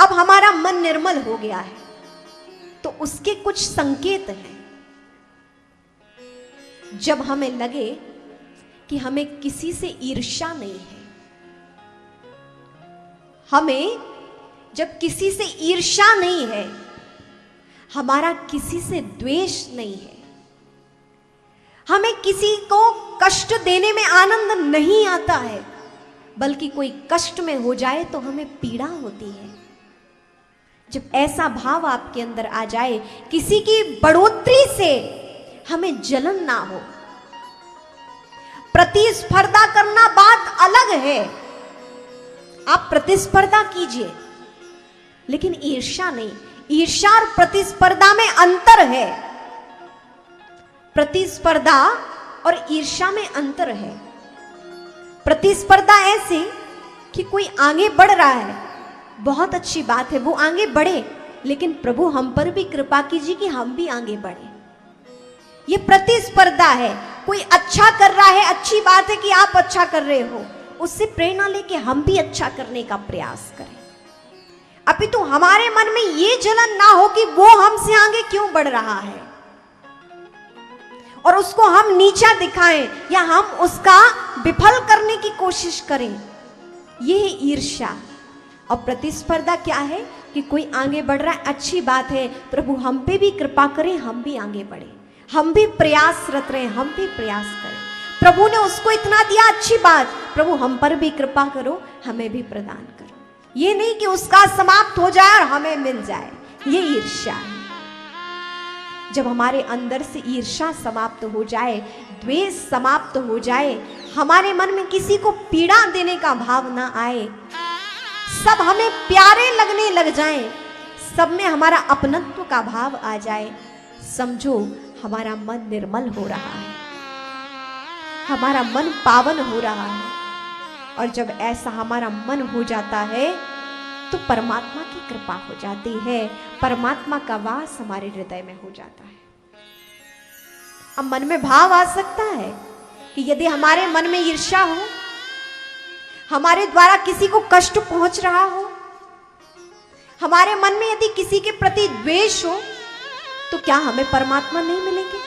अब हमारा मन निर्मल हो गया है, तो उसके कुछ संकेत हैं। जब हमें लगे कि हमें किसी से ईर्ष्या नहीं है, हमें जब किसी से ईर्ष्या नहीं है, हमारा किसी से द्वेष नहीं है, हमें किसी को कष्ट देने में आनंद नहीं आता है, बल्कि कोई कष्ट में हो जाए तो हमें पीड़ा होती है। जब ऐसा भाव आपके अंदर आ जाए, किसी की बढ़ोतरी से हमें जलन ना हो, प्रतिस्पर्धा करना बात अलग है, आप प्रतिस्पर्धा कीजिए, लेकिन ईर्ष्या नहीं। ईर्ष्या और प्रतिस्पर्धा में अंतर है। प्रतिस्पर्धा और ईर्ष्या में अंतर है। प्रतिस्पर्धा ऐसे कि कोई आगे बढ़ रहा है, बहुत अच्छी बात है, वो आगे बढ़े, लेकिन प्रभु हम पर भी कृपा कीजिए कि हम भी आगे बढ़े। ये प्रतिस्पर्धा है। कोई अच्छा कर रहा है, अच्छी बात है कि आप अच्छा कर रहे हो, उससे प्रेरणा लेके हम भी अच्छा करने का प्रयास करें। अपितु हमारे मन में ये जलन ना हो कि वो हमसे आगे क्यों बढ़ रहा है और उसको हम नीचा दिखाएं या हम उसका विफल करने की कोशिश करें। ये है ईर्ष्या। और प्रतिस्पर्धा क्या है कि कोई आगे बढ़ रहा है, अच्छी बात है, प्रभु हम पे भी कृपा करें, हम भी आगे बढ़े, हम भी प्रयासरत रहें, हम भी प्रयास करें। प्रभु ने उसको इतना दिया, अच्छी बात, प्रभु हम पर भी कृपा करो, हमें भी प्रदान करो। ये नहीं कि उसका समाप्त हो जाए और हमें मिल जाए, ये ईर्ष्या है। जब हमारे अंदर से ईर्ष्या समाप्त हो जाए, द्वेष समाप्त हो जाए, हमारे मन में किसी को पीड़ा देने का भाव ना आए, सब हमें प्यारे लगने लग जाएं, सब में हमारा अपनत्व का भाव आ जाए, समझो हमारा मन निर्मल हो रहा है, हमारा मन पावन हो रहा है। और जब ऐसा हमारा मन हो जाता है तो परमात्मा की कृपा हो जाती है, परमात्मा का वास हमारे हृदय में हो जाता है। अब मन में भाव आ सकता है कि यदि हमारे मन में ईर्ष्या हो, हमारे द्वारा किसी को कष्ट पहुंच रहा हो, हमारे मन में यदि किसी के प्रति द्वेष हो, तो क्या हमें परमात्मा नहीं मिलेंगे?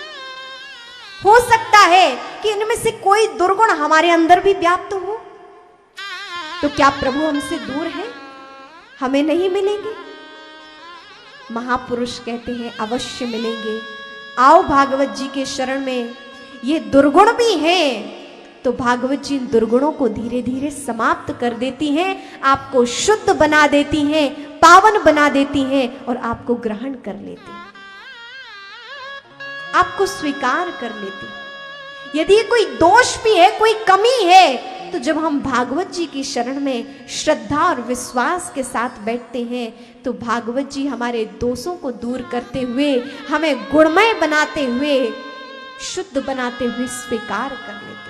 हो सकता है कि इनमें से कोई दुर्गुण हमारे अंदर भी व्याप्त हो, तो क्या प्रभु हमसे दूर है, हमें नहीं मिलेंगे? महापुरुष कहते हैं अवश्य मिलेंगे। आओ भागवत जी के शरण में। ये दुर्गुण भी हैं, तो भागवत जी इन दुर्गुणों को धीरे धीरे समाप्त कर देती हैं, आपको शुद्ध बना देती हैं, पावन बना देती हैं और आपको ग्रहण कर लेती हैं, आपको स्वीकार कर लेती हैं। यदि कोई दोष भी है, कोई कमी है, तो जब हम भागवत जी की शरण में श्रद्धा और विश्वास के साथ बैठते हैं, तो भागवत जी हमारे दोषों को दूर करते हुए, हमें गुणमय बनाते हुए, शुद्ध बनाते हुए स्वीकार कर लेते हैं।